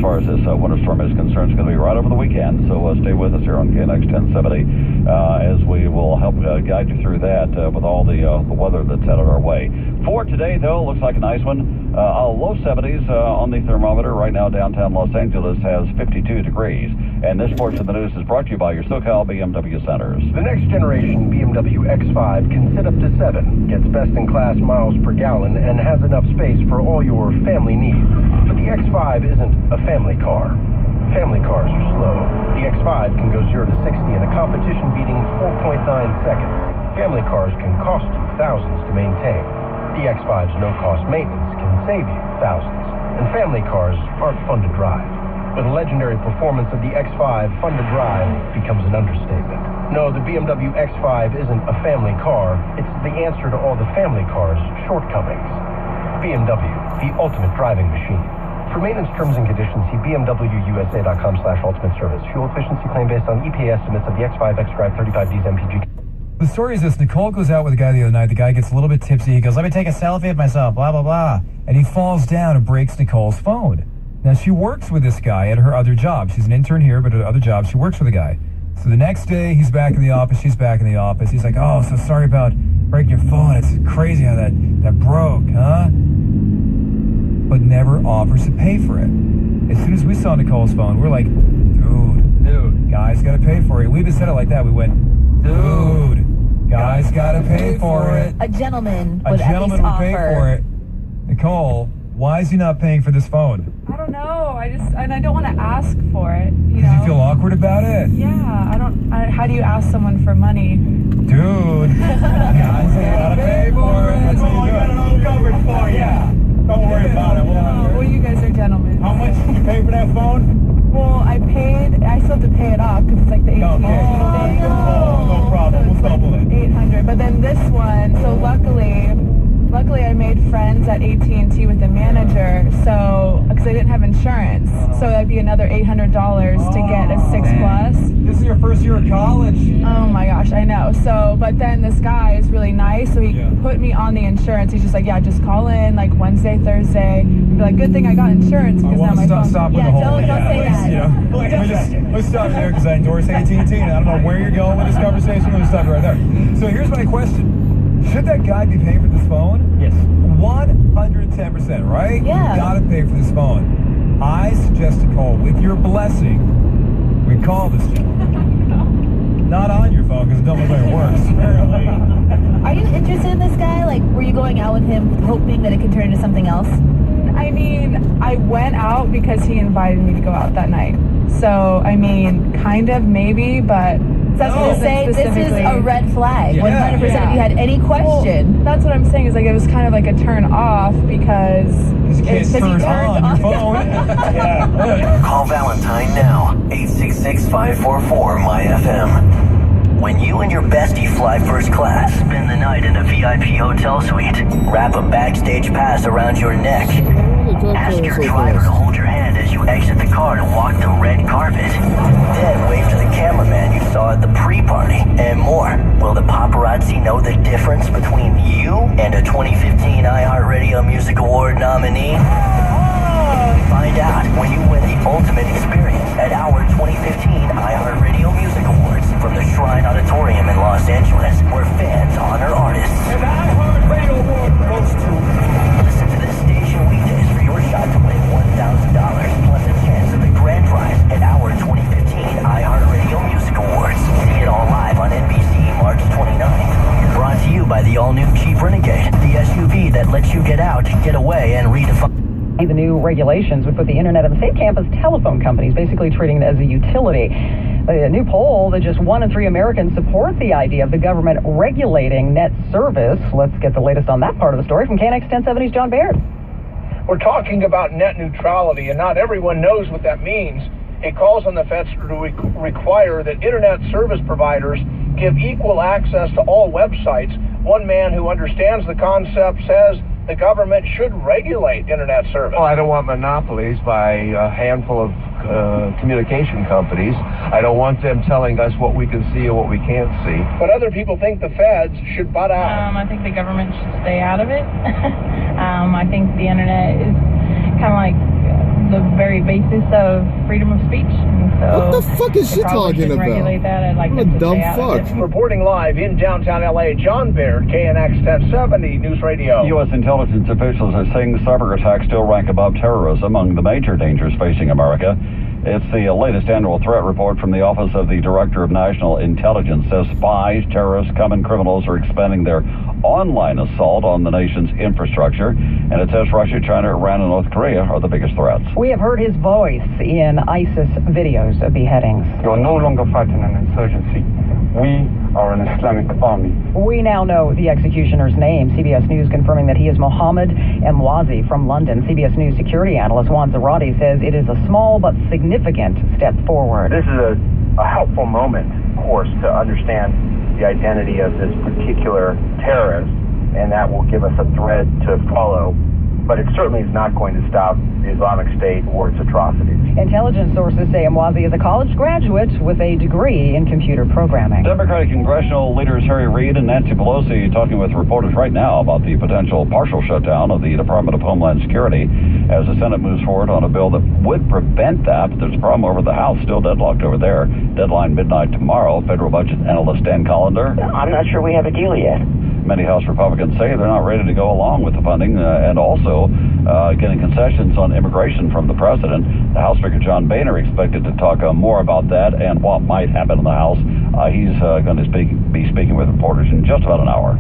far as this winter storm is concerned. It's going to be right over the weekend, so stay with us here on KNX 1070 as we will help guide you through that with all the weather that's headed our way. For today, though, looks like a nice one. Low 70s on the thermometer. Right now, downtown Los Angeles has 52 degrees. And this portion of the news is brought to you by your SoCal BMW centers. The next generation BMW X5 can sit up to 7, gets best-in-class miles per gallon, and has enough space for all your family needs. But the X5 isn't a family car. Family cars are slow. The X5 can go 0 to 60 in a competition-beating 4.9 seconds. Family cars can cost you thousands to maintain. The X5's no-cost maintenance can save you thousands. And family cars aren't fun to drive. With the legendary performance of the X5, fun to drive becomes an understatement. No, the BMW X5 isn't a family car. It's the answer to all the family cars' shortcomings. BMW, the ultimate driving machine. For maintenance terms and conditions, see bmwusa.com/ultimate service. Fuel efficiency claim based on EPA estimates of the X5 X-Drive 35D's MPG. The story is this: Nicole goes out with a guy the other night. The guy gets a little bit tipsy. He goes, "Let me take a selfie of myself, blah, blah, blah." And he falls down and breaks Nicole's phone. Now, she works with this guy at her other job. She's an intern here, but at her other job, she works for the guy. So the next day, he's back in the office. She's back in the office. He's like, "Oh, so sorry about breaking your phone. It's crazy how that broke, huh?" But never offers to pay for it. As soon as we saw Nicole's phone, we're like, dude, guys got to pay for it. We even said it like that. We went, dude, guys got to pay for it. A gentleman would pay for it. Nicole, why is he not paying for this phone? I don't know. I don't want to ask for it. You feel awkward about it? Yeah, how do you ask someone for money? Dude, guys got to pay for it. That's what you got it all covered for you. Don't worry about it. Well, you guys are gentlemen. How much did you pay for that phone? Well, I still have to pay it off because it's like the AT&T thing. No problem. We'll double it. 800. But then this one, so luckily I made friends at AT&T with the manager, so because I didn't have insurance, so that'd be another $800 to get a 6 Plus. This is your first year of college. Oh my gosh, I know. So, but then this guy is really nice, so he put me on the insurance. He's just like, yeah, just call in like Wednesday, Thursday. Be like, good thing I got insurance because now my phone. Stop with the whole. Don't say that. Let's stop there because I endorse AT&T, and I don't know where you're going with this conversation. Let's stop right there. So here's my question. Should that guy be paying for this phone? Yes. 110%, right? Yeah. You gotta pay for this phone. I suggest to call, with your blessing, we call this gentleman. Not on your phone, because it don't look like it works, apparently. Are you interested in this guy? Like, were you going out with him hoping that it could turn into something else? I mean, I went out because he invited me to go out that night. So, I mean, kind of, maybe, but... That's what I say. This is a red flag. 100%. If you had any question, well, that's what I'm saying. Is like it was kind of like a turn off because you can't turn on your phone. Call Valentine now. 866-544-MY-FM. When you and your bestie fly first class, spend the night in a VIP hotel suite, wrap a backstage pass around your neck, ask your driver to hold your hand as you exit the car to walk the red carpet, then wave to the cameraman you saw at the pre-party, and more. Will the paparazzi know the difference between you and a 2015 iHeartRadio Music Award nominee? Find out when you win the ultimate experience at our 2015 iHeartRadio Music Awards from the Shrine Auditorium in Los Angeles, where fans honor artists. And the iHeartRadio Award goes to... Listen to this station weekdays for your shot to win $1,000 plus a chance of the grand prize at our 2015 iHeartRadio Music Awards. See it all live on NBC March 29th. Brought to you by the all-new Jeep Renegade, the SUV that lets you get out, get away, and redefine. The new regulations would put the internet in the same camp as telephone companies, basically treating it as a utility. A new poll that just 1 in 3 Americans support the idea of the government regulating net service. Let's get the latest on that part of the story from KNX 1070's John Baird. We're talking about net neutrality, and not everyone knows what that means. It calls on the feds to require that internet service providers give equal access to all websites. One man who understands the concept says the government should regulate internet service. Well, I don't want monopolies by a handful of communication companies. I don't want them telling us what we can see and what we can't see. But other people think the feds should butt out. I think the government should stay out of it. I think the internet is kind of like the very basis of freedom of speech. And so what the fuck is she talking about? Regulate that. I'd like what a them to dumb stay out of fuck. it. Reporting live in downtown LA, John Baird, KNX 1070 News Radio. U.S. intelligence officials are saying cyber attacks still rank above terrorism among the major dangers facing America. It's the latest annual threat report from the Office of the Director of National Intelligence. Says spies, terrorists, common criminals are expanding their online assault on the nation's infrastructure. And it says Russia, China, Iran, and North Korea are the biggest threats. We have heard his voice in ISIS videos of beheadings. You are no longer fighting an insurgency. We are an Islamic army. We now know the executioner's name. CBS News confirming that he is Mohammed Emwazi from London. CBS News security analyst Juan Zarate says it is a small but significant step forward. This is a helpful moment, of course, to understand the identity of this particular terrorist, and that will give us a thread to follow. But it certainly is not going to stop the Islamic State or its atrocities. Intelligence sources say Emwazi is a college graduate with a degree in computer programming. Democratic congressional leaders Harry Reid and Nancy Pelosi talking with reporters right now about the potential partial shutdown of the Department of Homeland Security as the Senate moves forward on a bill that would prevent that. But there's a problem over the House, still deadlocked over there. Deadline midnight tomorrow. Federal budget analyst Dan Collender. I'm not sure we have a deal yet. Many House Republicans say they're not ready to go along with the funding and also getting concessions on immigration from the president. The House Speaker John Boehner expected to talk more about that and what might happen in the House. He's going to be speaking with reporters in just about an hour.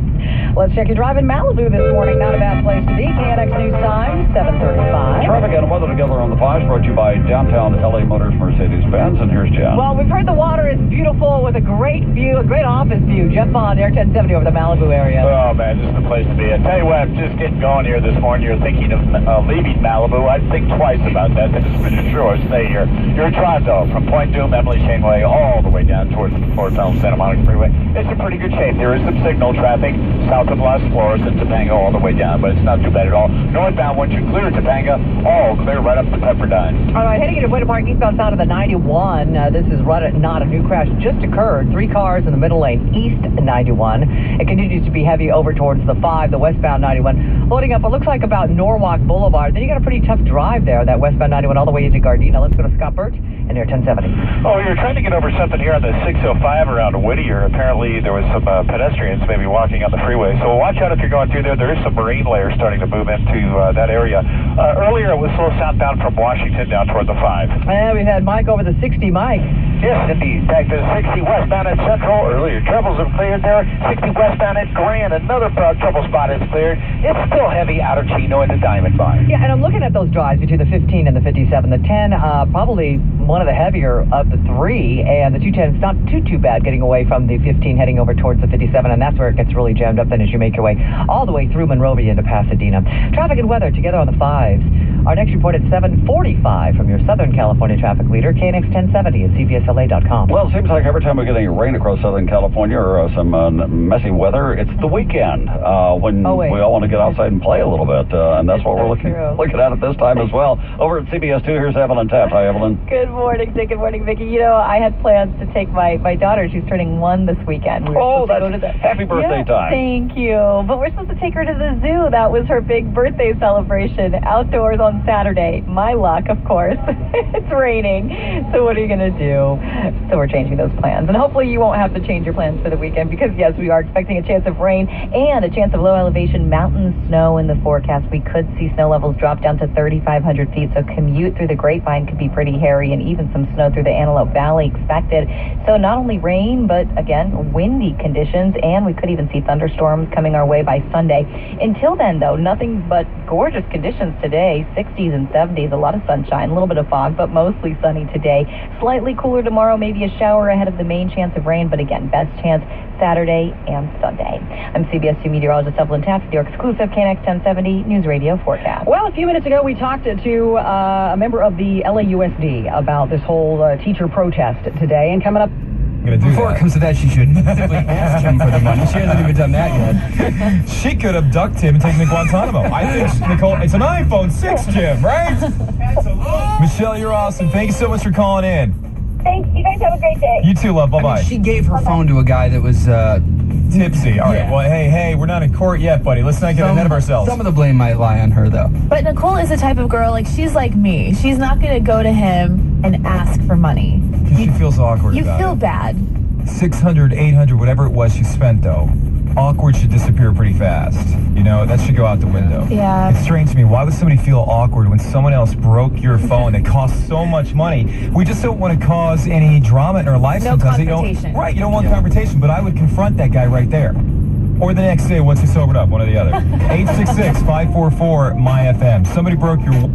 Let's check your drive in Malibu this morning. Not a bad place to be. KNX News Time, 7:35. Traffic and weather together on the 5s brought to you by downtown LA Motors Mercedes-Benz. And here's Jen. Well, we've heard the water is beautiful with a great view, a great office view. Jeff Bond, Air 1070 over the Malibu area. Oh, man, this is the place to be. I tell you what, I'm just getting going here this morning. You're thinking of leaving Malibu. I'd think twice about that. Then just for sure, stay here. Your drive, though, from Point Dume, Emily Chainway, all the way down towards the Fort Elm Santa Monica Freeway. It's in pretty good shape. There is some signal traffic south of Las Flores and Topanga all the way down, but it's not too bad at all. Northbound, once you clear Topanga, all clear right up to Pepperdine. All right, heading into Winter Park, eastbound side of the 91. This is not a new crash, just occurred. 3 cars in the middle lane, east 91. It continues to be heavy over towards the 5, the westbound 91. Loading up, it looks like about Norwalk Boulevard. Then you got a pretty tough drive there, that westbound 91 all the way into Gardena. Let's go to Scott Burt and Air 1070. Oh, you're trying to get over something here on the 605 around Whittier. Apparently, there was some pedestrians maybe walking on the freeway. So watch out if you're going through there. There is some marine layers starting to move into that area. Earlier, it was slow southbound from Washington down toward the 5. And we've had Mike over the 60. Mike. Yes, indeed. Back to the 60 westbound at Central. Earlier, troubles have cleared there. 60 westbound at Grand. Another trouble spot is cleared. It's still heavy out of Chino and the Diamond Bar. Yeah, and I'm looking at those drives between the 15 and the 57. The 10, probably one of the heavier of the 3, and the 210 is not too bad getting away from the 15 heading over towards the 57, and that's where it gets really jammed up then as you make your way all the way through Monrovia into Pasadena. Traffic and weather together on the 5s. Our next report at 7:45 from your Southern California traffic leader, KNX 1070 at CBSLA.com. Well, it seems like every time we're getting rain across Southern California or some messy weather, it's the weekend when we all want to get outside and play a little bit, and that's what we're looking at this time as well. Over at CBS 2, here's Evelyn Taft. Hi, Evelyn. Good morning, Dick. Good morning, Vicki. You know, I had plans to take my daughter. She's turning 1 this weekend. Happy birthday time. Thank you. But we're supposed to take her to the zoo. That was her big birthday celebration outdoors on Saturday. My luck, of course. It's raining. So what are you going to do? So we're changing those plans. And hopefully you won't have to change your plans for the weekend because, yes, we are expecting a chance of rain and a chance of low elevation mountain snow in the forecast. We could see snow levels drop down to 3,500 feet. So commute through the Grapevine could be pretty hairy and even some snow through the Antelope Valley expected. So not only rain, but again, windy conditions, and we could even see thunderstorms coming our way by Sunday. Until then, though, nothing but gorgeous conditions today. 60s and 70s, a lot of sunshine, a little bit of fog, but mostly sunny today. Slightly cooler tomorrow, maybe a shower ahead of the main chance of rain, but again, best chance Saturday and Sunday. I'm CBS 2 meteorologist Evelyn Taft with your exclusive KNX 1070 News Radio forecast. Well, a few minutes ago, we talked to a member of the LAUSD about this whole teacher protest today, and coming up Before it comes to that, she should simply ask him for the money. She hasn't even done that yet. She could abduct him and take him to Guantanamo. I think, Nicole, it's an iPhone 6, Jim, right? Michelle, you're awesome. Thank you so much for calling in. Thanks. You guys have a great day. You too, love. Bye-bye. She gave her phone to a guy that was tipsy. All right, well, hey, we're not in court yet, buddy. Let's not get ahead of ourselves. Some of the blame might lie on her, though. But Nicole is the type of girl, like, she's like me. She's not going to go to him and ask for money. She feels awkward You about feel it. bad. $600, $800, whatever it was she spent, though. Awkward should disappear pretty fast. You know, that should go out the window. Yeah. It's strange to me. Why would somebody feel awkward when someone else broke your phone that costs so much money? We just don't want to cause any drama in our life No sometimes. confrontation. Right, you don't want confrontation, but I would confront that guy right there. Or the next day once he sobered up, one or the other. 866-544-MY-FM. Somebody broke your...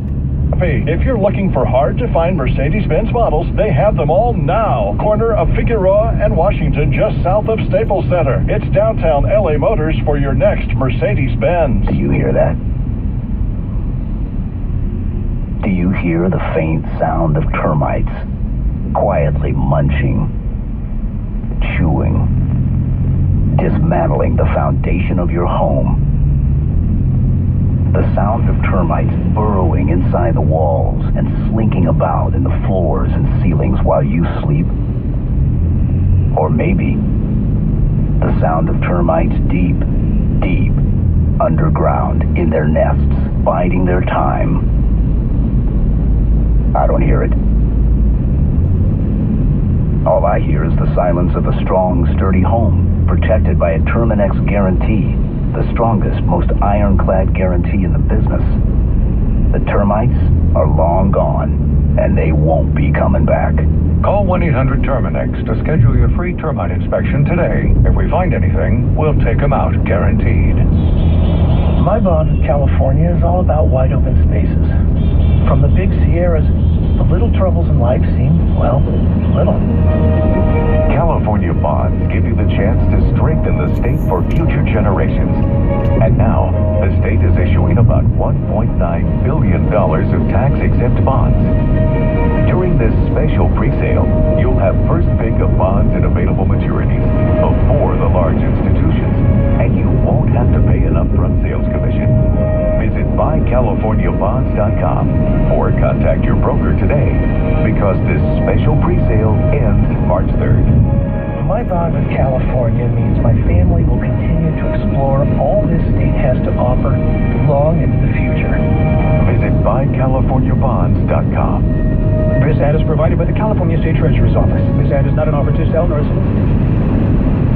If you're looking for hard-to-find Mercedes-Benz models, they have them all now. Corner of Figueroa and Washington, just south of Staples Center. It's downtown LA Motors for your next Mercedes-Benz. Do you hear that? Do you hear the faint sound of termites quietly munching, chewing, dismantling the foundation of your home? The sound of termites burrowing inside the walls and slinking about in the floors and ceilings while you sleep. Or maybe the sound of termites deep, deep underground in their nests, biding their time. I don't hear it. All I hear is the silence of a strong, sturdy home, protected by a Terminex guarantee. The strongest, most ironclad guarantee in the business. The termites are long gone, and they won't be coming back. Call 1-800-TERMINEX to schedule your free termite inspection today. If we find anything, we'll take them out, guaranteed. My bond with California is all about wide open spaces. From the big Sierras, the little troubles in life seem, well, little. California bonds give you the chance to strengthen the state for future generations. And now, the state is issuing about $1.9 billion of tax-exempt bonds. During this special pre-sale, you'll have first pick of bonds and available maturities before the large institutions, and you won't have to pay an upfront sales commission. Visit buycaliforniabonds.com or contact your broker today, because this special pre-sale ends March 3rd. My bond with California means my family will continue to explore all this state has to offer long into the future. Visit buycaliforniabonds.com. This ad is provided by the California State Treasurer's Office. This ad is not an offer to sell nor a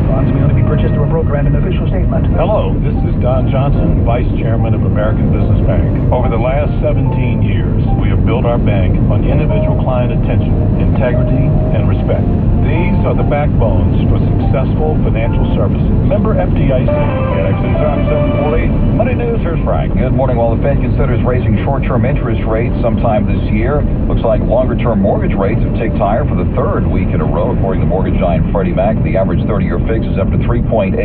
bonds may only be purchased through a broker and an official statement. Hello, this is Don Johnson, Vice Chairman of American Business Bank. Over the last 17 years, we have built our bank on individual client attention, integrity, and respect. These are the backbones for successful financial services. Member FDIC. KNX News on 740. Money News, here's Frank. Good morning. While the Fed considers raising short-term interest rates sometime this year, looks like longer-term mortgage rates have ticked higher for the third week in a row, according to mortgage giant Freddie Mac. The average 30-year fix is up to 3.80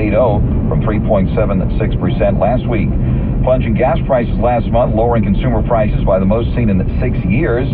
from 3.76% last week. Plunging gas prices last month, lowering consumer prices by the most seen in 6 years.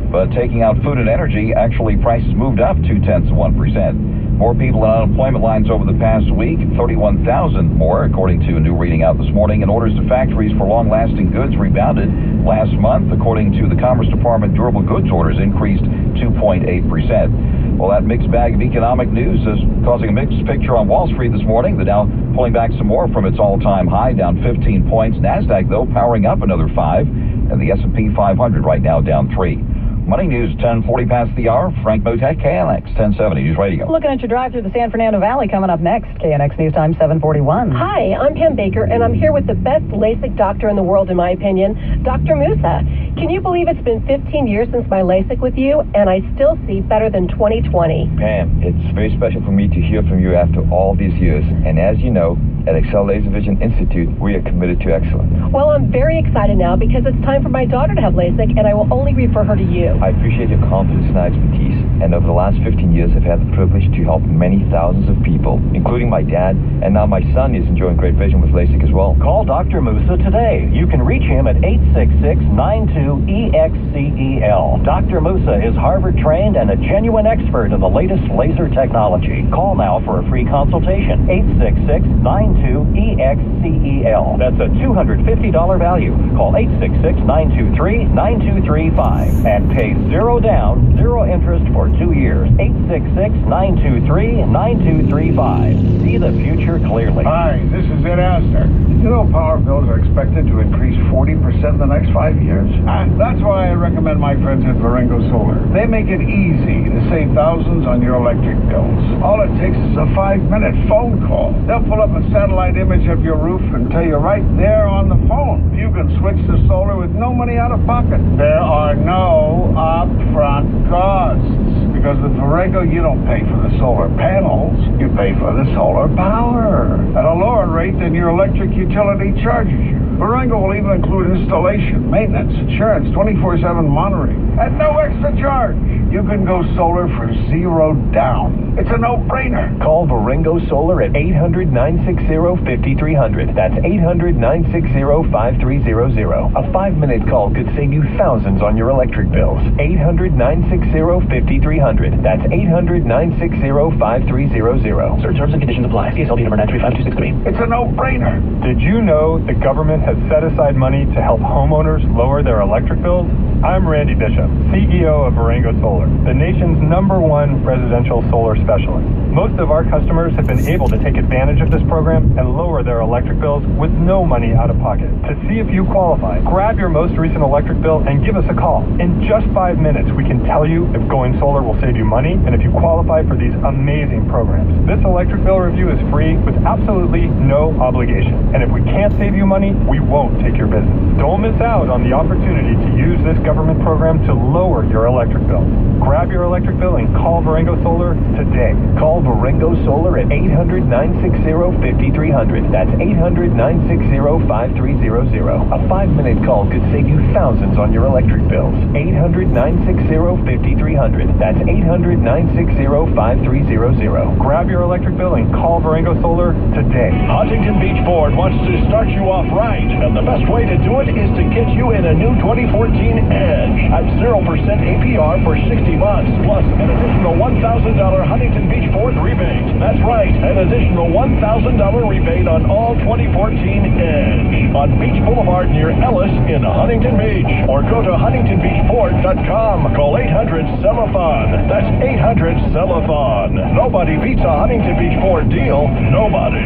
But taking out food and energy, actually prices moved up 0.2%. More people in unemployment lines over the past week, 31,000 more, according to a new reading out this morning. And orders to factories for long-lasting goods rebounded last month. According to the Commerce Department, durable goods orders increased 2.8%. Well, that mixed bag of economic news is causing a mixed picture on Wall Street this morning. The Dow pulling back some more from its all-time high, down 15 points. NASDAQ, though, powering up another 5. And the S&P 500 right now down 3. Money News, 10:40 past the hour. Frank Motek, KNX 1070 News Radio. Looking at your drive through the San Fernando Valley coming up next. KNX News Time 741. Hi, I'm Pam Baker, and I'm here with the best LASIK doctor in the world, in my opinion, Dr. Musa. Can you believe it's been 15 years since my LASIK with you, and I still see better than 20/20? Pam, it's very special for me to hear from you after all these years. And as you know, at Excel Laser Vision Institute, we are committed to excellence. Well, I'm very excited now because it's time for my daughter to have LASIK, and I will only refer her to you. I appreciate your confidence and expertise, and over the last 15 years, I've had the privilege to help many thousands of people, including my dad, and now my son is enjoying great vision with LASIK as well. Call Dr. Musa today. You can reach him at 866-92-EXCEL. Dr. Musa is Harvard-trained and a genuine expert in the latest laser technology. Call now for a free consultation. 866-92-EXCEL. That's a $250 value. Call 866-923-9235 and pay Pay zero down, zero interest for 2 years. 866-923-9235. See the future clearly. Hi, this is Ed Asner. You know power bills are expected to increase 40% in the next 5 years? That's why I recommend my friends at Varengo Solar. They make it easy to save thousands on your electric bills. All it takes is a 5-minute phone call. They'll pull up a satellite image of your roof and tell you right there on the phone. You can switch to solar with no money out of pocket. There are no upfront costs. Because with Varengo, you don't pay for the solar panels. You pay for the solar power at a lower rate than your electric utility charges you. Varengo will even include installation, maintenance, insurance, 24/7 monitoring at no extra charge. You can go solar for zero down. It's a no-brainer. Call Varengo Solar at 800-960-5300. That's 800-960-5300. A 5-minute call could save you thousands on your electric bills. 800-960-5300. That's 800-960-5300. Certain terms and conditions apply. CSLB number 935263. It's a no-brainer. Did you know the government has set aside money to help homeowners lower their electric bills? I'm Randy Bishop, CEO of Varengo Solar, the nation's #1 residential solar specialist. Most of our customers have been able to take advantage of this program and lower their electric bills with no money out of pocket. To see if you qualify, grab your most recent electric bill and give us a call. In just 5 minutes, we can tell you if going solar will save you money and if you qualify for these amazing programs. This electric bill review is free with absolutely no obligation. And if we can't save you money, we won't take your business. Don't miss out on the opportunity to use this government program to lower your electric bill. Grab your electric bill and call Varengo Solar today. Call Varengo Solar at 800-960-5300. That's 800-960-5300. A 5-minute call could save you thousands on your electric bills. 800-960-5300. That's 800-960-5300. Grab your electric bill and call Varengo Solar today. Huntington Beach Ford wants to start you off right, and the best way to do it is to get you in a new 2014 Edge at 0% APR for 60 months, plus an additional $1,000 Huntington Beach Ford rebate. That's right, an additional $1,000 rebate on all 2014 Edge on Beach Boulevard near Ellis in Huntington Beach. Or go to huntingtonbeachford.com. Call 800-SELL-A-THON. That's 800-SELL-A-THON. Nobody beats a Huntington Beach Ford deal. Nobody.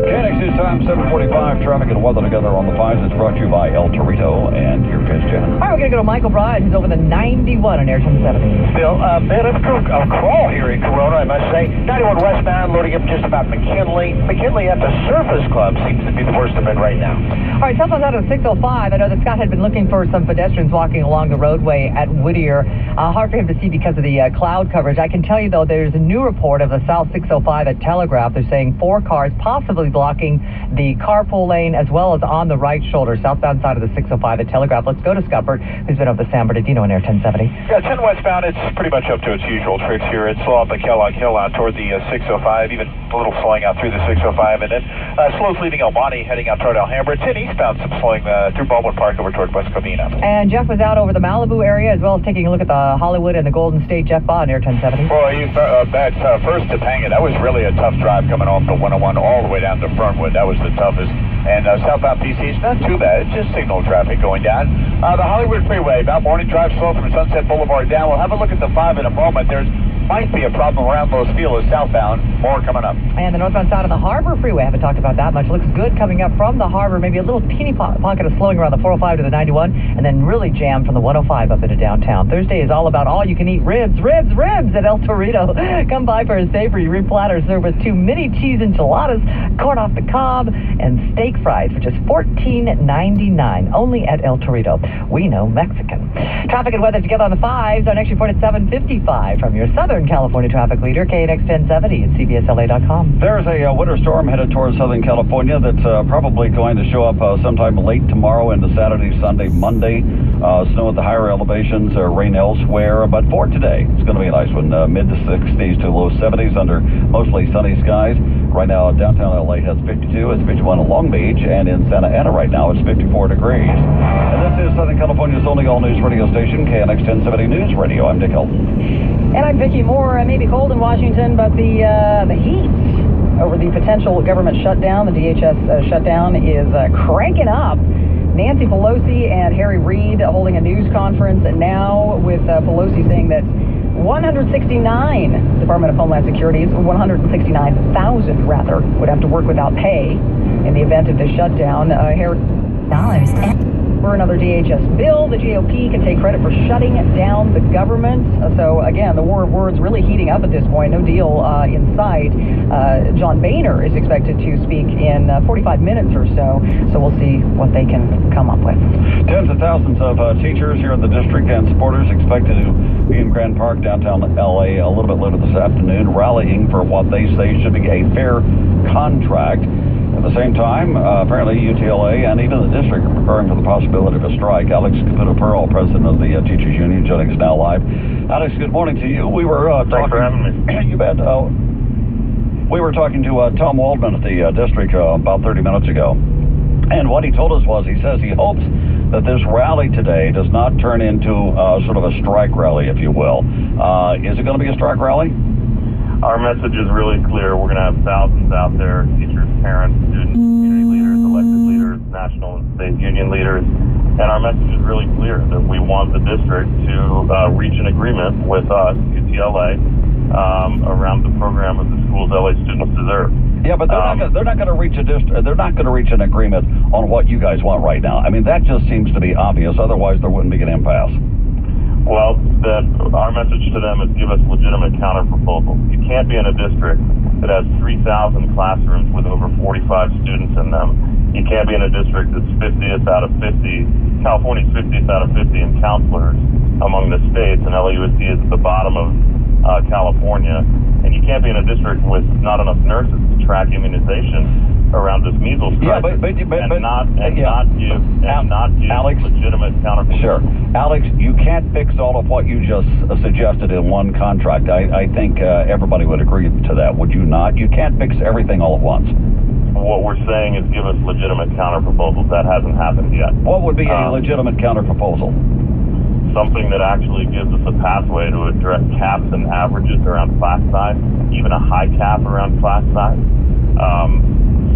KNX's time 7:45. Traffic and weather together on the 5s. It's brought to you by El Torito and your Fish Jen. All right, we're going to go to Michael Bryan, who's over the 91 on Air 1070. Bill, a bit of a crawl here in Corona, I must say. 91 westbound, loading up just about McKinley. McKinley at the Surface Club seems to be the worst of it right now. All right, southbound out of 605. I know that Scott had been looking for some pedestrians walking along the roadway at Whittier. Hard for him to see because of the cloud coverage. I can tell you, though, there's a new report of the South 605 at Telegraph. They're saying 4 cars possibly blocking the carpool lane as well as on the right shoulder, southbound side of the 605 at Telegraph. Let's go to Scuppert, who's been over to San Bernardino in Air 1070. Yeah, 10 westbound, it's pretty much up to its usual tricks here. It's slow up the Kellogg Hill out toward the 605, even a little slowing out through the 605, and then slows leaving El Monte, heading out toward Alhambra. 10 eastbound, some slowing through Baldwin Park over toward West Covina. And Jeff was out over the Malibu area as well as taking a look at the Hollywood and the Golden State. Jeff Baugh in Air 1070. Boy, that first Topanga, that was really a tough drive coming off the 101 all the way down to Fernwood. That was the toughest. And southbound PC is not too bad. It's just signal traffic going down. The Hollywood Freeway, about Morning Drive slow from Sunset Boulevard down. We'll have a look at the 5 in a moment. There's might be a problem around Los Feliz southbound. More coming up. And the northbound side of the Harbor Freeway, haven't talked about that much. Looks good coming up from the harbor. Maybe a little teeny pocket of slowing around the 405 to the 91, and then really jammed from the 105 up into downtown. Thursday is all about all-you-can-eat ribs at El Torito. Come by for a savory rib platter served with 2 mini cheese enchiladas, corn off the cob, and steak fries for just $14.99. Only at El Torito. We know Mexican. Traffic and weather together on the 5s. Our next report at 7:55 from your Southern California traffic leader, KNX 1070 at CBSLA.com. There's a winter storm headed towards Southern California that's probably going to show up sometime late tomorrow into Saturday, Sunday, Monday. Snow at the higher elevations, rain elsewhere. But for today, it's going to be a nice one. Mid to 60s to low 70s under mostly sunny skies. Right now, downtown LA has 52. It's 51 in Long Beach. And in Santa Ana right now, it's 54 degrees. And this is Southern California's only all-news radio station, KNX 1070 News Radio. I'm Dick Hilton. And I'm Vicki Moore. It may be cold in Washington, but the heat over the potential government shutdown, the DHS shutdown, is cranking up. Nancy Pelosi and Harry Reid holding a news conference, and now with Pelosi saying that 169 Department of Homeland Security's 169,000 rather would have to work without pay in the event of the shutdown. For another DHS bill, the GOP can take credit for shutting down the government. So again, the war of words really heating up at this point. No deal in sight. John Boehner is expected to speak in 45 minutes or so. So we'll see what they can come up with. Tens of thousands of teachers here in the district and supporters expected to be in Grand Park, downtown L.A. a little bit later this afternoon, rallying for what they say should be a fair contract. At the same time, apparently UTLA and even the district are preparing for the possibility of a strike. Alex Caputo-Pearl, president of the Teachers Union, joining us now live. Alex, good morning to you. We were Thanks for having me. You bet. We were talking to Tom Waldman at the district about 30 minutes ago. And what he told us was, he says he hopes that this rally today does not turn into sort of a strike rally, if you will. Is it going to be a strike rally? Our message is really clear. We're going to have thousands out there, teachers, parents, students, community leaders, elected leaders, national and state union leaders. And our message is really clear that we want the district to reach an agreement with us, UTLA, around the program of the schools LA students deserve. Yeah, but they're not going to reach an agreement on what you guys want right now. I mean, that just seems to be obvious. Otherwise, there wouldn't be an impasse. Well, our message to them is give us legitimate counter-proposals. You can't be in a district that has 3,000 classrooms with over 45 students in them. You can't be in a district that's 50th out of 50, California's 50th out of 50 in counselors among the states, and LAUSD is at the bottom of California. And you can't be in a district with not enough nurses to track immunization around this measles crisis, not give Alex, legitimate counterproposals. Sure. Alex, you can't fix all of what you just suggested in one contract. I think everybody would agree to that, would you not? You can't fix everything all at once. What we're saying is give us legitimate counterproposals. That hasn't happened yet. What would be a legitimate counterproposal? Something that actually gives us a pathway to address caps and averages around class size, even a high cap around class size.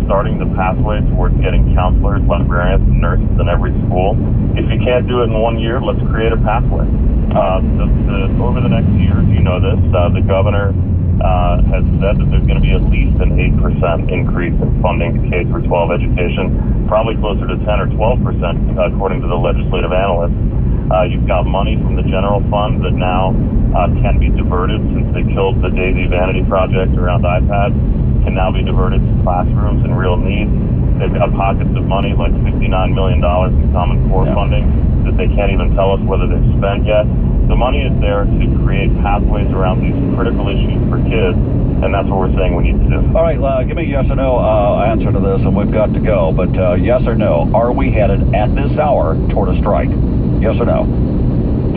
Starting the pathway towards getting counselors, librarians, and nurses in every school. If you can't do it in 1 year, let's create a pathway. Over the next years, you know this, the governor has said that there's going to be at least an 8% increase in funding to K-12 education, probably closer to 10 or 12% according to the legislative analysts. You've got money from the general fund that now can be diverted since they killed the Daisy Vanity Project around iPads, can now be diverted to classrooms in real need. They've got pockets of money like $59 million in Common Core funding that they can't even tell us whether they've spent yet. The money is there to create pathways around these critical issues for kids, and that's what we're saying we need to do. All right, give me a yes or no answer to this, and we've got to go. But yes or no, are we headed at this hour toward a strike? Yes or no?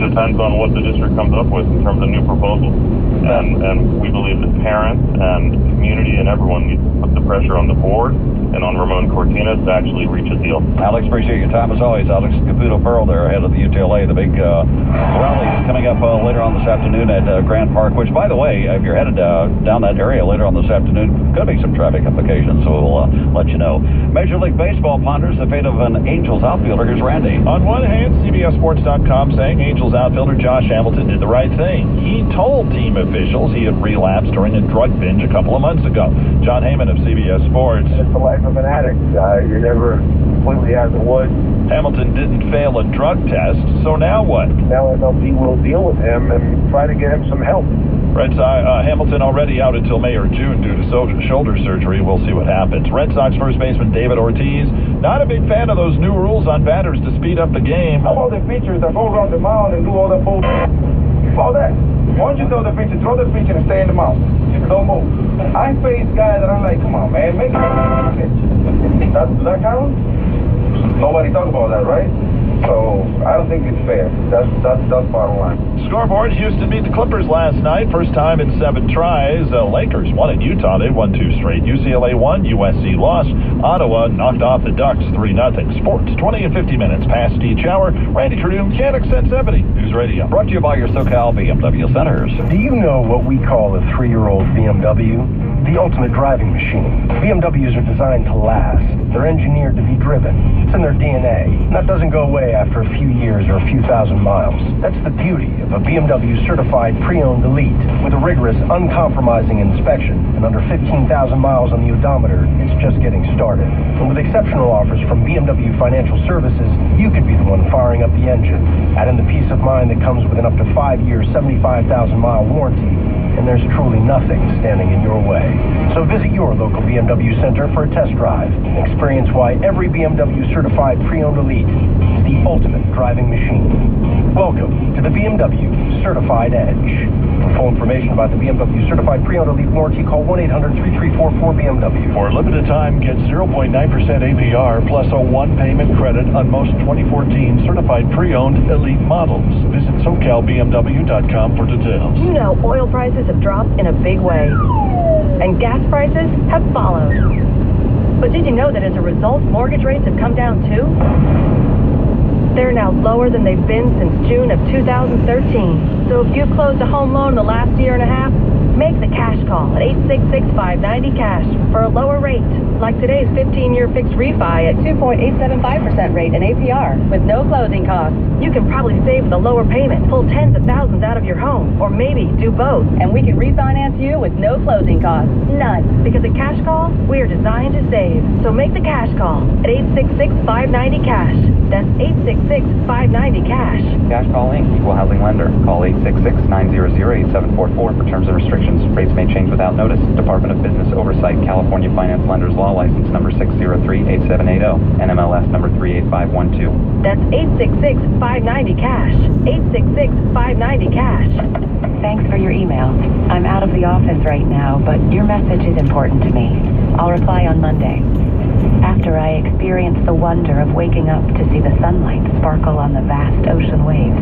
Depends on what the district comes up with in terms of new proposals. And we believe that parents and community and everyone needs to put the pressure on the board and on Ramon Cortinas to actually reach a deal. Alex, appreciate your time as always. Alex Caputo-Pearl there, head of the UTLA. The big rally is coming up later on this afternoon at Grand Park, which, by the way, if you're headed down that area later on this afternoon, could be some traffic implications, so we'll let you know. Major League Baseball ponders the fate of an Angels outfielder. Here's Randy. On one hand, CBSSports.com saying Angels outfielder Josh Hamilton did the right thing. He told team officials he had relapsed during a drug binge a couple of months ago. John Heyman of CBS Sports. It's the life of an addict. You're never completely out of the woods. Hamilton didn't fail a drug test, so now what? Now MLB will deal with him and try to get him some help. Red Sox, Hamilton already out until May or June due to shoulder surgery. We'll see what happens. Red Sox first baseman David Ortiz, not a big fan of those new rules on batters to speed up the game. How about the pitchers that go around the mound and do all that bullshit? All that. Why don't you throw the pitcher and stay in the mound? Don't move. I face guys that I'm like, come on, man, make it pitch. Does that count? Nobody talk about that, right? So I don't think it's fair. That's bottom line. Scoreboard: Houston beat the Clippers last night. First time in 7 tries. Lakers won in Utah. They won 2 straight. UCLA won. USC lost. Ottawa knocked off the Ducks 3-0. Sports 20 and 50 minutes past each hour. Randy Trudune, KNX 1070 News Radio. Brought to you by your SoCal BMW Centers. Do you know what we call a 3-year-old BMW? The ultimate driving machine. BMWs are designed to last. They're engineered to be driven. It's in their DNA. And that doesn't go away after a few years or a few thousand miles. That's the beauty of a BMW certified pre-owned Elite. With a rigorous, uncompromising inspection and under 15,000 miles on the odometer, it's just getting started. And with exceptional offers from BMW Financial Services, you could be the one firing up the engine. Add in the peace of mind that comes with an up to 5-year, 75,000-mile warranty, and there's truly nothing standing in your way. So visit your local BMW center for a test drive and experience why every BMW certified pre-owned Elite is the ultimate driving machine. Welcome to the BMW Certified Edge. For full information about the BMW Certified Pre-Owned Elite warranty, call 1-800-3344-BMW. For a limited time, get 0.9% APR plus a one-payment credit on most 2014 certified pre-owned Elite models. Visit SoCalBMW.com for details. You know, oil prices have dropped in a big way, and gas prices have followed. But did you know that as a result, mortgage rates have come down too? They're now lower than they've been since June of 2013. So if you've closed a home loan in the last year and a half, make the cash call at 866-590-CASH for a lower rate, like today's 15-year fixed refi at 2.875% rate in APR with no closing costs. You can probably save with a lower payment, pull tens of thousands out of your home, or maybe do both. And we can refinance you with no closing costs. None. Because at Cash Call, we are designed to save. So make the cash call at 866-590-CASH. That's 866-590-CASH. Cash Call Inc., Equal Housing Lender. Call 866-900-8744 for terms and restrictions. Rates may change without notice. Department of Business Oversight, California Finance Lenders Law License number 603-8780, NMLS number 38512. That's 866-590-CASH. 866-590-CASH. Thanks for your email. I'm out of the office right now, but your message is important to me. I'll reply on Monday. After I experience the wonder of waking up to see the sunlight sparkle on the vast ocean waves.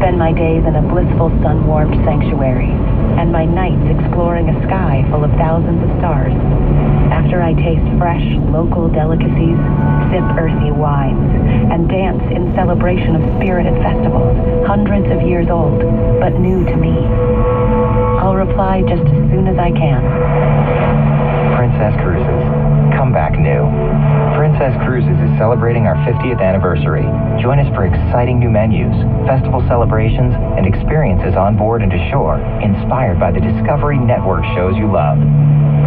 Spend my days in a blissful sun-warmed sanctuary, and my nights exploring a sky full of thousands of stars. After I taste fresh, local delicacies, sip earthy wines, and dance in celebration of spirited festivals, hundreds of years old, but new to me. I'll reply just as soon as I can. Princess Cruises. Come back new. Princess Cruises is celebrating our 50th anniversary. Join us for exciting new menus, festival celebrations, and experiences on board and ashore, inspired by the Discovery Network shows you love.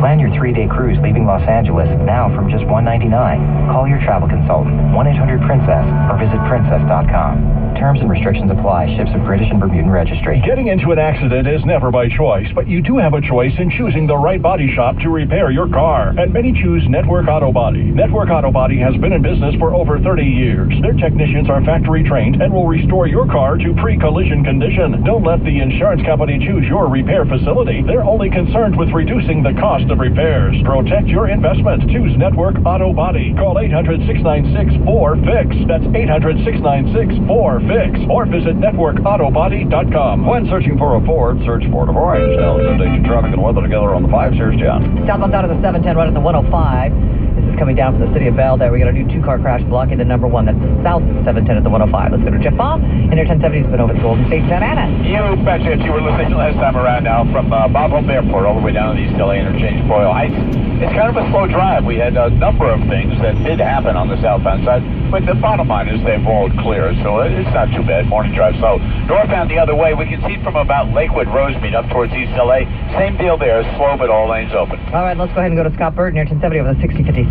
Plan your 3-day cruise leaving Los Angeles now from just $199. Call your travel consultant, 1-800-PRINCESS, or visit princess.com. Terms and restrictions apply. Ships of British and Bermudan registry. Getting into an accident is never by choice, but you do have a choice in choosing the right body shop to repair your car. And many choose Network Auto Body. Network Auto Body has been in business for over 30 years. Their technicians are factory trained and will restore your car to pre-collision condition. Don't let the insurance company choose your repair facility. They're only concerned with reducing the cost of repairs. Protect your investment. Choose Network Auto Body. Call 800-696-4FIX. That's 800-696-4FIX. Or visit networkautobody.com. When searching for a Ford, search Ford of Orange. Now let's update your traffic and weather together on the 5. Here's John. Southbound down to the 710, right at the 105. This is coming down from the city of Bell. There we got a new 2-car crash blocking the number 1. That's south 710 at the 105. Let's go to Jeff Baugh. Inter 1070 has been over the Golden State Santa Ana. You betcha. If you were listening last time around now from Bob Hope Airport all the way down to the East LA Interchange Boyle Heights, it's kind of a slow drive. We had a number of things that did happen on the southbound side, but the bottom line is they've all cleared, so it's not too bad. Morning drive slow. Northbound the other way, we can see from about Lakewood Rosemead up towards East LA. Same deal there, slow but all lanes open. All right, let's go ahead and go to Scott Burton, Air 1070 over the 6057.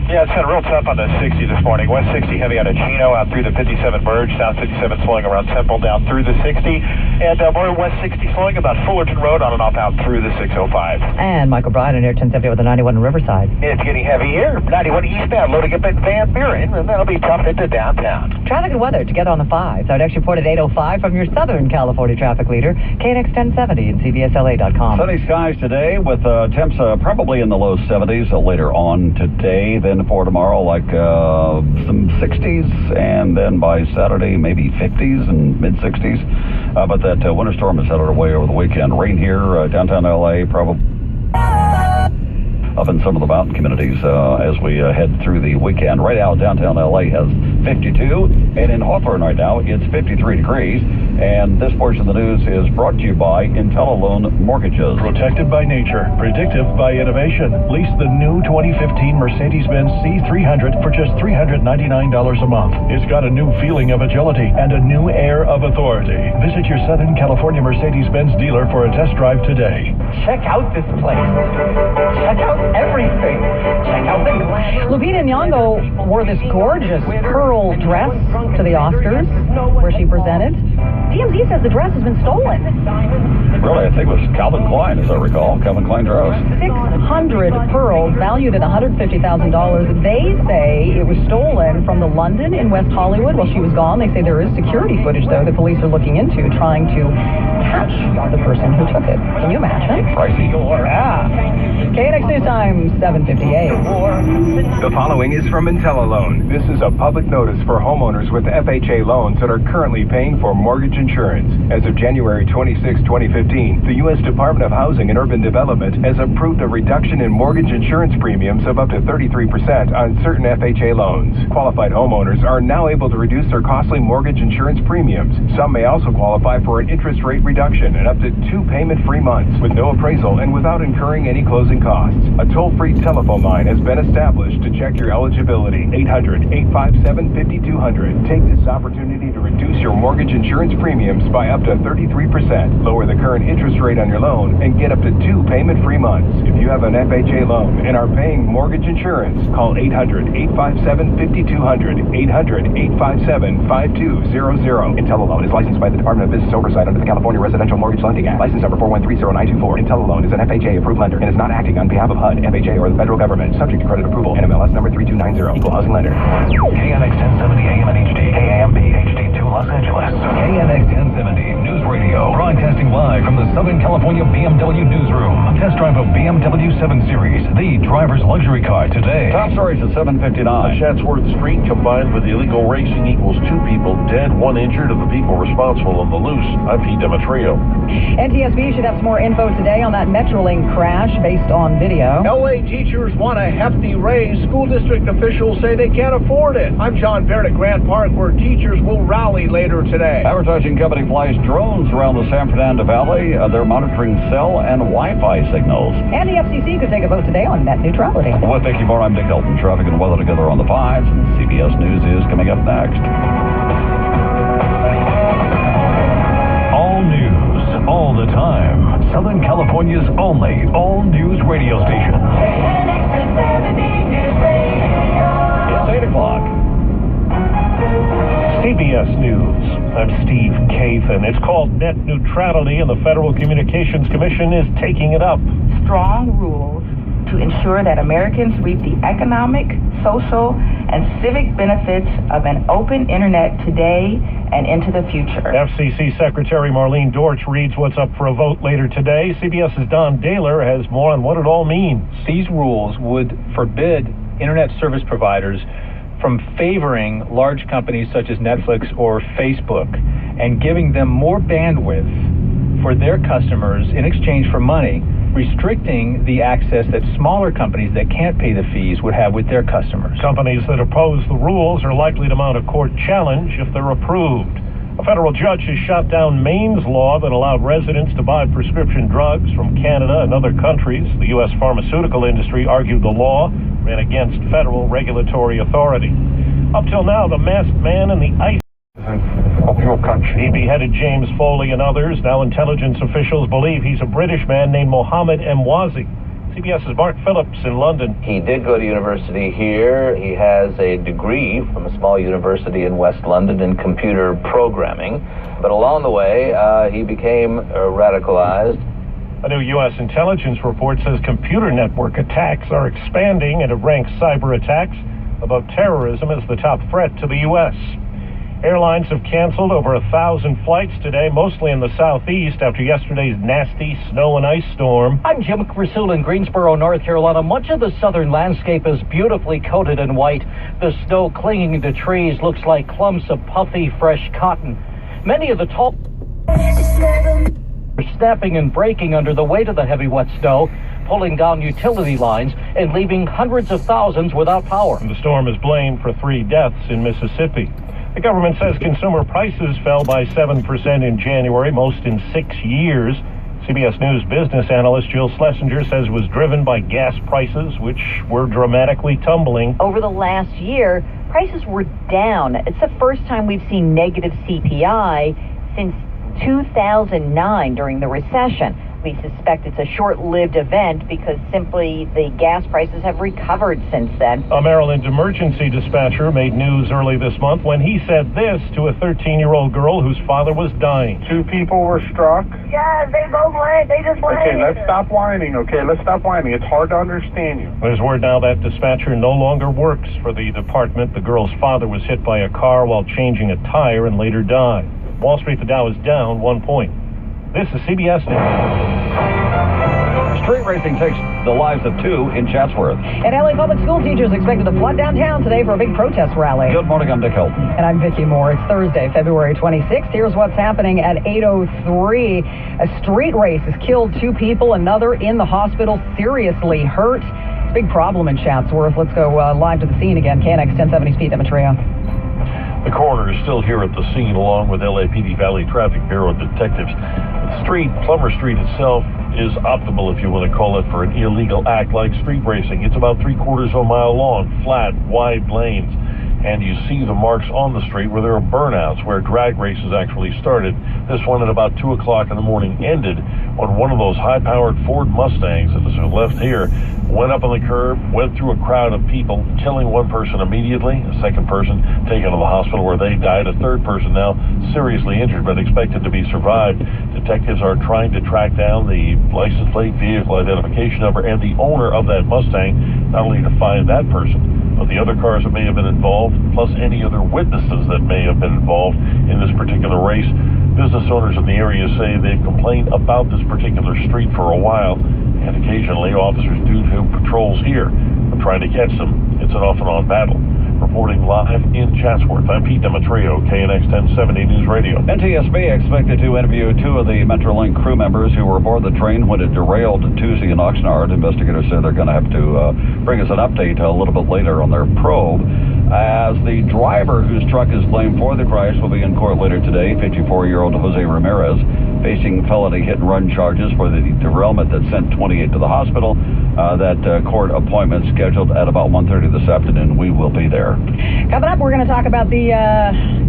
Yeah, it's been real tough on the 60 this morning. West 60 heavy out of Chino, out through the 57 Verge, South 57 slowing around Temple, down through the 60, and more West 60 slowing about Fullerton Road on and off out through the 605. And Michael Bryan in Air 1070 over the 91 in Riverside. It's getting heavy here. 91 eastbound, loading up at Van Buren, and that'll be tough into downtown. Traffic and weather together on the 5s. Our next report at 8:05 from your Southern California traffic leader, KNX 1070 and CBSLA.com. Sunny skies today with temps probably in the low 70s later on today. Then for tomorrow, like some 60s, and then by Saturday, maybe 50s and mid-60s. But that winter storm is headed away over the weekend. Rain here, downtown LA, probably. up in some of the mountain communities as we head through the weekend. Right now, downtown LA has 52, and in Hawthorne right now, it's 53 degrees. And this portion of the news is brought to you by IntelliLoan Mortgages. Protected by nature, predictive by innovation. Lease the new 2015 Mercedes-Benz C300 for just $399 a month. It's got a new feeling of agility and a new air of authority. Visit your Southern California Mercedes-Benz dealer for a test drive today. Check out this place. Check out everything. Check out the glass. Lupita Nyong'o wore this gorgeous pearl dress to the Oscars, where she presented. TMZ says the dress has been stolen. Really, I think it was Calvin Klein, as I recall. Calvin Klein dress. 600 pearls valued at $150,000. They say it was stolen from the London in West Hollywood while she was gone. They say there is security footage, though, the police are looking into, trying to catch the person who took it. Can you imagine? Pricey. Yeah. KNX News Time, 7:58. The following is from IntelliLoan. This is a public notice for homeowners with FHA loans that are currently paying for mortgage insurance. As of January 26, 2015, the U.S. Department of Housing and Urban Development has approved a reduction in mortgage insurance premiums of up to 33% on certain FHA loans. Qualified homeowners are now able to reduce their costly mortgage insurance premiums. Some may also qualify for an interest rate reduction and up to 2 payment-free months with no appraisal and without incurring any closing costs. A toll-free telephone line has been established to check your eligibility. 800-857-5200. Take this opportunity to reduce your mortgage insurance premiums by up to 33%, lower the current interest rate on your loan, and get up to 2 payment-free months. If you have an FHA loan and are paying mortgage insurance, call 800-857-5200, 800-857-5200. IntelliLoan is licensed by the Department of Business Oversight under the California Residential Mortgage Lending Act. License number 4130924. IntelliLoan is an FHA-approved lender and is not acting on behalf of HUD, FHA, or the federal government. Subject to credit approval. NMLS number 3290. Equal housing lender. KNX 1070 AM and HD. KAMB HD2 Los Angeles. KNX 1070 News Radio. Broadcasting live from the Southern California BMW Newsroom. Test drive of BMW 7 Series, the driver's luxury car today. Top stories at 7:59. Chatsworth Street combined with illegal racing equals 2 people dead, 1 injured, of the people responsible on the loose. I'm Pete Demetrio. NTSB should have some more info today on that Metrolink crash based on video. LA teachers want a hefty raise. School district officials say they can't afford it. I'm John Baird at Grant Park, where teachers will rally later today. Advertising company flies drones around the San Fernando Valley. They're monitoring cell and Wi-Fi signals. And the FCC could take a vote today on net neutrality. With Vicki Moore, I'm Dick Hilton. Traffic and weather together on the 5s. And CBS News is coming up next. All news, all the time. Southern California's only all-news radio station. It's 8 o'clock. CBS News. I'm Steve Kathan. It's called net neutrality, and the Federal Communications Commission is taking it up. Strong rules to ensure that Americans reap the economic, social, and civic benefits of an open internet today and into the future. FCC Secretary Marlene Dortch reads what's up for a vote later today. CBS's Don Daler has more on what it all means. These rules would forbid internet service providers from favoring large companies such as Netflix or Facebook and giving them more bandwidth for their customers in exchange for money, restricting the access that smaller companies that can't pay the fees would have with their customers. Companies that oppose the rules are likely to mount a court challenge if they're approved. A federal judge has shot down Maine's law that allowed residents to buy prescription drugs from Canada and other countries. The U.S. pharmaceutical industry argued the law ran against federal regulatory authority. Up till now, the masked man and the ice of your country. He beheaded James Foley and others. Now intelligence officials believe he's a British man named Mohammed Emwazi. CBS's Mark Phillips in London. He did go to university here. He has a degree from a small university in West London in computer programming. But along the way, he became radicalized. A new U.S. intelligence report says computer network attacks are expanding and it ranks cyber attacks above terrorism as the top threat to the U.S. Airlines have canceled over 1,000 flights today, mostly in the southeast after yesterday's nasty snow and ice storm. I'm Jim Crisul in Greensboro, North Carolina. Much of the southern landscape is beautifully coated in white. The snow clinging to trees looks like clumps of puffy, fresh cotton. Many of the tall are snapping and breaking under the weight of the heavy, wet snow. pulling down utility lines and leaving hundreds of thousands without power. The storm is blamed for 3 deaths in Mississippi. The government says consumer prices fell by 7% in January, most in 6 years. CBS News business analyst Jill Schlesinger says it was driven by gas prices, which were dramatically tumbling. Over the last year, prices were down. It's the first time we've seen negative CPI since 2009 during the recession. We suspect it's a short-lived event because simply the gas prices have recovered since then. A Maryland emergency dispatcher made news early this month when he said this to a 13-year-old girl whose father was dying. 2 people were struck. Yeah, they both went. They just went. Okay, let's stop whining. Okay, let's stop whining. It's hard to understand you. There's word now that dispatcher no longer works for the department. The girl's father was hit by a car while changing a tire and later died. Wall Street, the Dow is down 1 point. This is CBS News. Street racing takes the lives of 2 in Chatsworth. And LA public school teachers expected to flood downtown today for a big protest rally. Good morning, I'm Dick Hilton. And I'm Vicki Moore. It's Thursday, February 26th. Here's what's happening at 8:03. A street race has killed 2 people, another in the hospital seriously hurt. It's a big problem in Chatsworth. Let's go live to the scene again. KNX 1070's Pete Demetrio. The coroner is still here at the scene along with LAPD Valley Traffic Bureau detectives. The street, Plummer Street itself, is optimal, if you want to call it, for an illegal act like street racing. It's about 3/4 of a mile long, flat, wide lanes. And you see the marks on the street where there are burnouts, where drag races actually started. This one at about 2 o'clock in the morning ended when one of those high-powered Ford Mustangs that is left here went up on the curb, went through a crowd of people, killing 1 person immediately, a 2nd person taken to the hospital where they died, a 3rd person now seriously injured but expected to be survived. Detectives are trying to track down the license plate, vehicle identification number, and the owner of that Mustang, not only to find that person, but the other cars that may have been involved, plus any other witnesses that may have been involved in this particular race. Business owners in the area say they've complained about this particular street for a while, and occasionally officers do patrols here. They're trying to catch them. It's an off-and-on battle. Reporting live in Chatsworth, I'm Pete Demetrio, KNX 1070 News Radio. NTSB expected to interview 2 of the Metrolink crew members who were aboard the train when it derailed Tuesday in Oxnard. Investigators say they're going to have to bring us an update a little bit later on their probe. As the driver whose truck is blamed for the crash will be in court later today, 54-year-old Jose Ramirez, facing felony hit-and-run charges for the derailment that sent 28 to the hospital. That court appointment scheduled at about 1:30 this afternoon. We will be there. Coming up, we're going to talk about the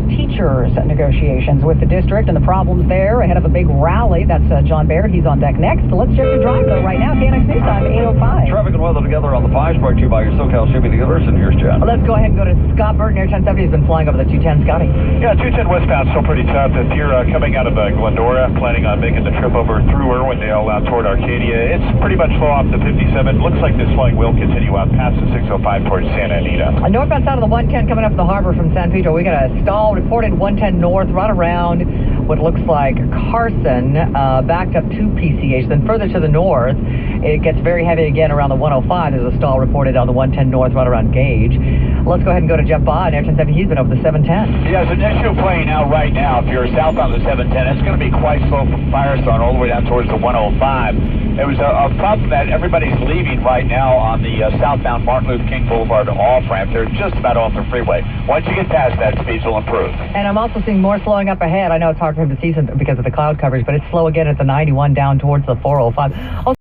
teachers' negotiations with the district and the problems there ahead of a big rally. That's John Baird. He's on deck next. So let's check the drive, though, right now. KNX News Time, 8:05. Traffic and weather together on the 5s, brought to you by your SoCal shipping dealers. And here's Jen. Well, let's go ahead and go to Scott Burton. Air 1070 has been flying over the 210. Scotty. Yeah, 210 westbound still pretty tough. If you're coming out of Glendora, planning on making the trip over through Irwindale out toward Arcadia, it's pretty much slow off the 57. Looks like this slowing will continue out past the 605 towards Santa Anita. Northbound side of the 110 coming up the harbor from San Pedro. We got a stall reported 110 north right around what looks like Carson, backed up to PCH. Then further to the north, it gets very heavy again around the 105. There's a stall reported on the 110 north right around Gage. Let's go ahead and go to Jeff Bond, Air 1070. He's been over the 710. Yeah, there's an issue playing out right now. If you're southbound the 710, it's going to be quite slow from Firestone all the way down towards the 105. There was a problem that everybody's leaving right now on the southbound Martin Luther King Boulevard off-ramp. They're just about off the freeway. Once you get past that, speeds will improve. And I'm also seeing more slowing up ahead. I know it's hard for him to see because of the cloud coverage, but it's slow again at the 91 down towards the 405.